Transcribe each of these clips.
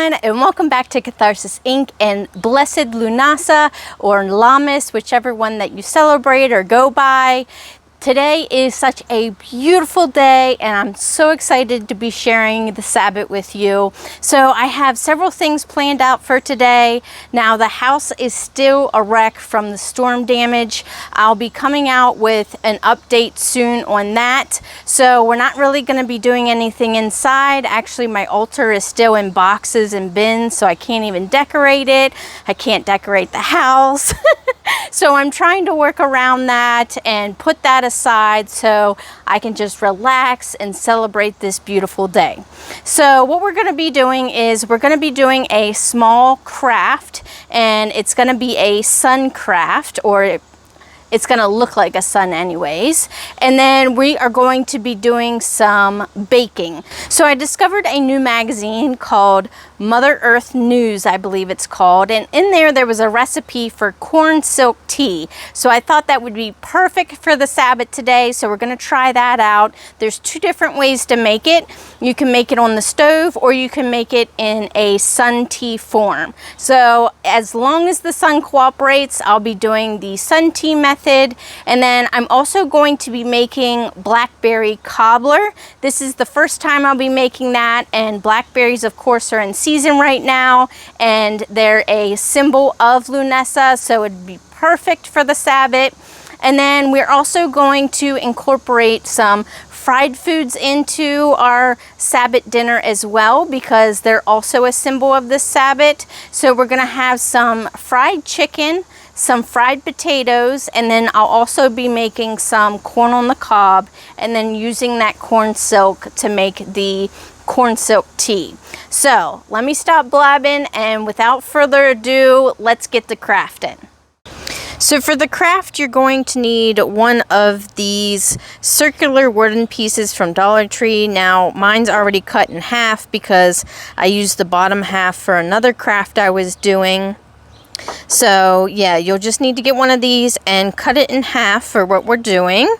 everyone, and welcome back to Catharsis Inc. and Blessed Lughnasadh or Lammas, whichever one that you celebrate or go by. Today is such a beautiful day and I'm so excited to be sharing the Sabbath with you. So I have several things planned out for today. Now the house is still a wreck from the storm damage. I'll be coming out with an update soon on that. So we're not really going to be doing anything inside. Actually, my altar is still in boxes and bins, so I can't even decorate it. I can't decorate the house. So I'm trying to work around that and put that aside so I can just relax and celebrate this beautiful day. So what we're going to be doing is we're going to be doing a small craft, and it's going to be a sun craft, or it's going to look like a sun anyways. And then we are going to be doing some baking. So I discovered a new magazine called Mother Earth News, I believe it's called. And in there was a recipe for corn silk tea. So I thought that would be perfect for the Sabbath today. So we're going to try that out. There's two different ways to make it. You can make it on the stove, or you can make it in a sun tea form. So as long as the sun cooperates, I'll be doing the sun tea method. And then I'm also going to be making Blackberry Cobbler. This is the first time I'll be making that, and blackberries of course are in season right now, and they're a symbol of Lughnasadh, so it'd be perfect for the Sabbath. And then we're also going to incorporate some fried foods into our Sabbath dinner as well, because they're also a symbol of the Sabbath. So we're going to have some fried chicken, some fried potatoes, and then I'll also be making some corn on the cob, and then using that corn silk to make the corn silk tea. So let me stop blabbing, and without further ado, let's get to crafting. So for the craft, you're going to need one of these circular wooden pieces from Dollar Tree. Now mine's already cut in half because I used the bottom half for another craft I was doing. So yeah, you'll just need to get one of these and cut it in half for what we're doing.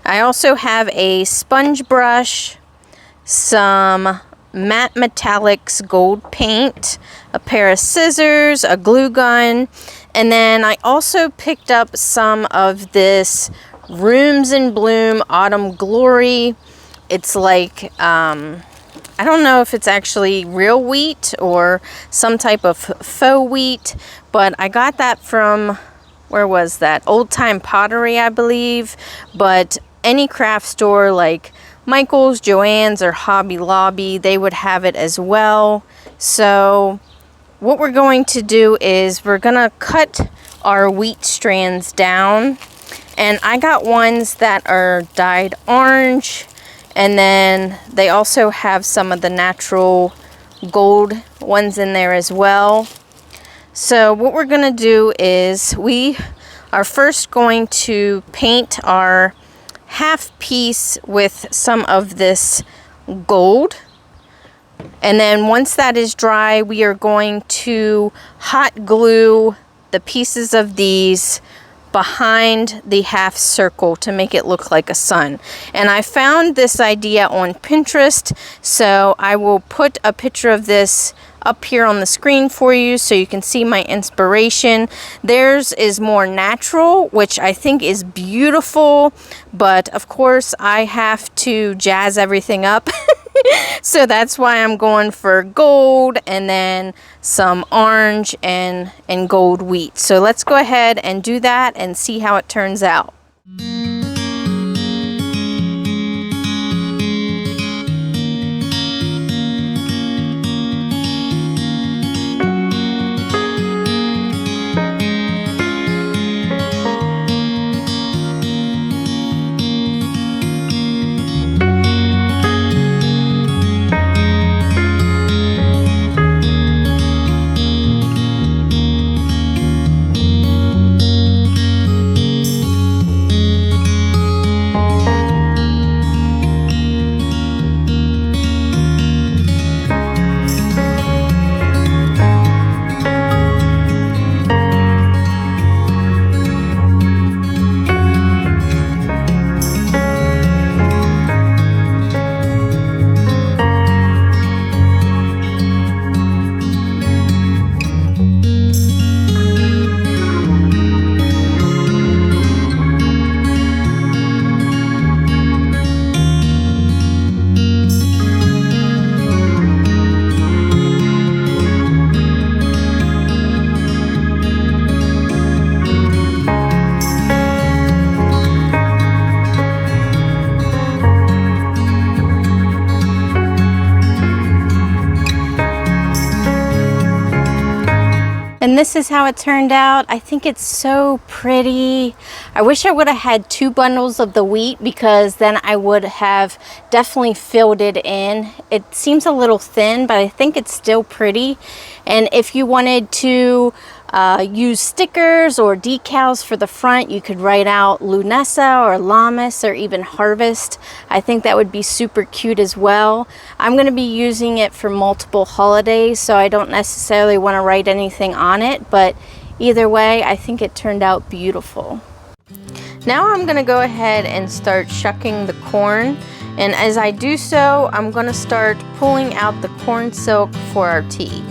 I also have a sponge brush, some matte metallics gold paint, a pair of scissors, a glue gun, and then I also picked up some of this Rooms in Bloom Autumn Glory. It's like I don't know if it's actually real wheat or some type of faux wheat, but I got that from, where was that? Old Time Pottery, I believe. But any craft store like Michael's, Joann's, or Hobby Lobby, they would have it as well. So what we're going to do is we're going to cut our wheat strands down. And I got ones that are dyed orange. And then they also have some of the natural gold ones in there as well. So what we're going to do is we are first going to paint our half piece with some of this gold. And then once that is dry, we are going to hot glue the pieces of these behind the half circle to make it look like a sun. And I found this idea on Pinterest, so I will put a picture of this up here on the screen for you so you can see my inspiration. Theirs is more natural, which I think is beautiful, but of course I have to jazz everything up. So that's why I'm going for gold and then some orange and gold wheat. So let's go ahead and do that and see how it turns out. this is how it turned out. I think it's so pretty. I wish I would have had 2 bundles of the wheat, because then I would have definitely filled it in. It seems a little thin, but I think it's still pretty. And if you wanted to use stickers or decals for the front, you could write out Lughnasadh or Lammas or even Harvest. I think that would be super cute as well. I'm going to be using it for multiple holidays, so I don't necessarily want to write anything on it, but either way, I think it turned out beautiful. Now I'm going to go ahead and start shucking the corn, and as I do so, I'm going to start pulling out the corn silk for our tea.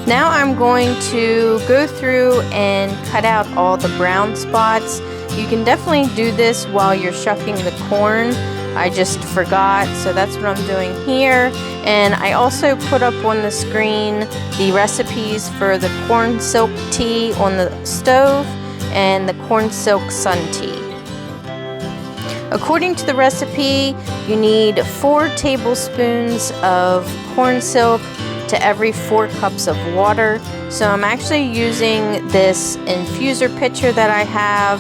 Now I'm going to go through and cut out all the brown spots. You can definitely do this while you're shucking the corn. I just forgot, so that's what I'm doing here. And I also put up on the screen the recipes for the corn silk tea on the stove and the corn silk sun tea. According to the recipe, you need 4 tablespoons of corn silk to every 4 cups of water. So I'm actually using this infuser pitcher that I have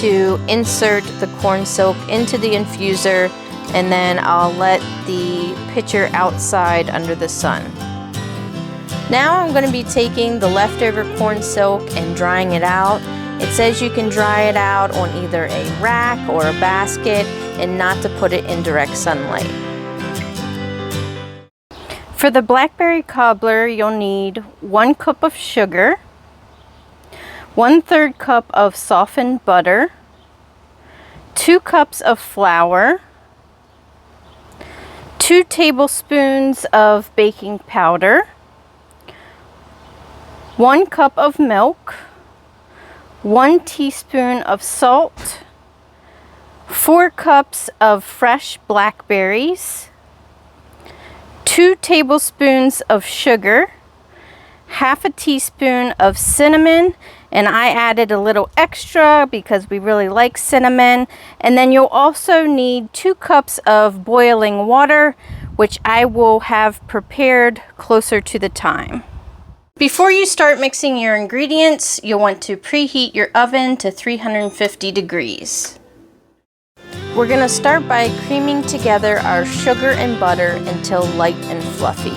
to insert the corn silk into the infuser, and then I'll let the pitcher outside under the sun. Now I'm going to be taking the leftover corn silk and drying it out. It says you can dry it out on either a rack or a basket and not to put it in direct sunlight. For the Blackberry Cobbler, you'll need 1 cup of sugar, 1/3 cup of softened butter, 2 cups of flour, 2 tablespoons of baking powder, 1 cup of milk, 1 teaspoon of salt, 4 cups of fresh blackberries, 2 tablespoons of sugar, 1/2 teaspoon of cinnamon, and I added a little extra because we really like cinnamon. And then you'll also need 2 cups of boiling water, which I will have prepared closer to the time. Before you start mixing your ingredients, you'll want to preheat your oven to 350 degrees. We're going to start by creaming together our sugar and butter until light and fluffy.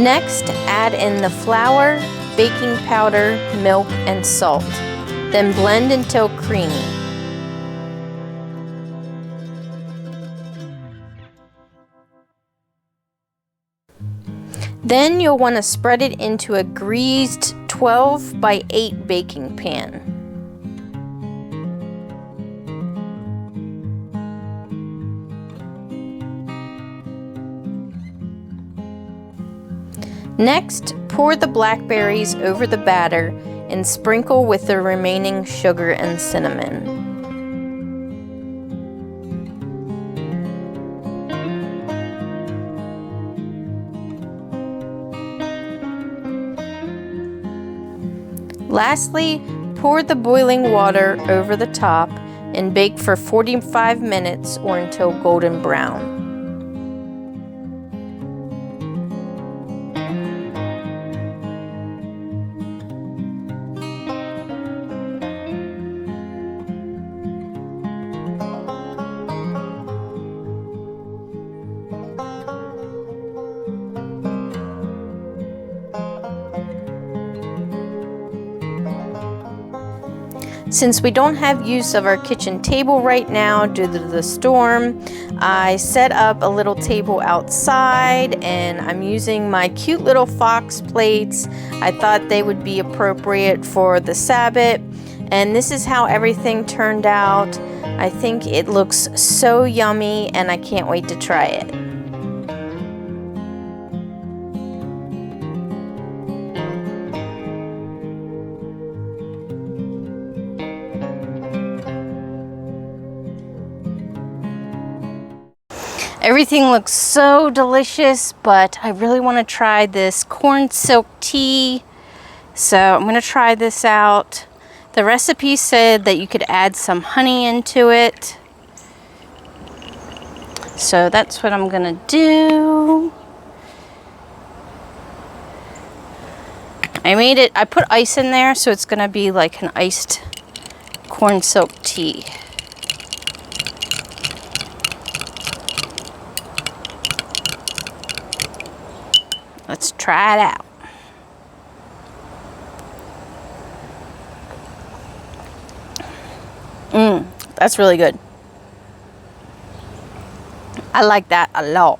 Next, add in the flour, baking powder, milk, and salt. Then blend until creamy. Then you'll want to spread it into a greased 12 by 8 baking pan. Next, pour the blackberries over the batter and sprinkle with the remaining sugar and cinnamon. Lastly, pour the boiling water over the top and bake for 45 minutes or until golden brown. Since we don't have use of our kitchen table right now due to the storm, I set up a little table outside and I'm using my cute little fox plates. I thought they would be appropriate for the Sabbath, and this is how everything turned out. I think it looks so yummy and I can't wait to try it. Everything looks so delicious, but I really want to try this corn silk tea. So I'm going to try this out. The recipe said that you could add some honey into it. So that's what I'm going to do. I put ice in there, so it's going to be like an iced corn silk tea. Let's try it out. That's really good. I like that a lot.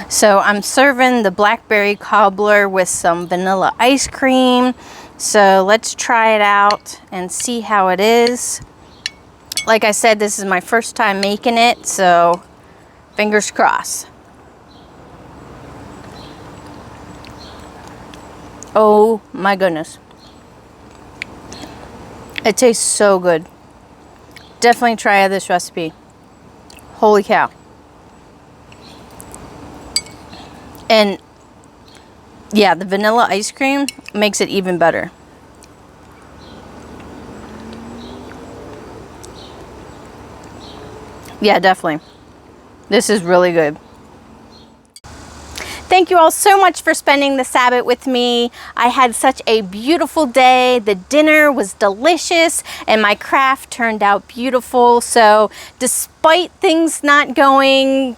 So I'm serving the Blackberry Cobbler with some vanilla ice cream. So let's try it out and see how it is. Like I said, this is my first time making it, so fingers crossed. Oh my goodness. It tastes so good. Definitely try this recipe. Holy cow. And yeah, the vanilla ice cream makes it even better. Yeah, definitely. This is really good. Thank you all so much for spending the Sabbath with me. I had such a beautiful day. The dinner was delicious and my craft turned out beautiful. So despite things not going,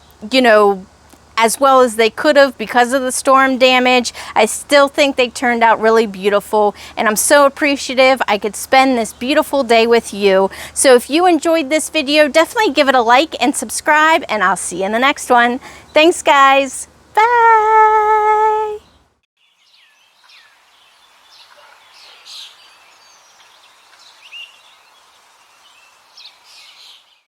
as well as they could have because of the storm damage, I still think they turned out really beautiful, and I'm so appreciative I could spend this beautiful day with you. So if you enjoyed this video, definitely give it a like and subscribe, and I'll see you in the next one. Thanks guys. Bye.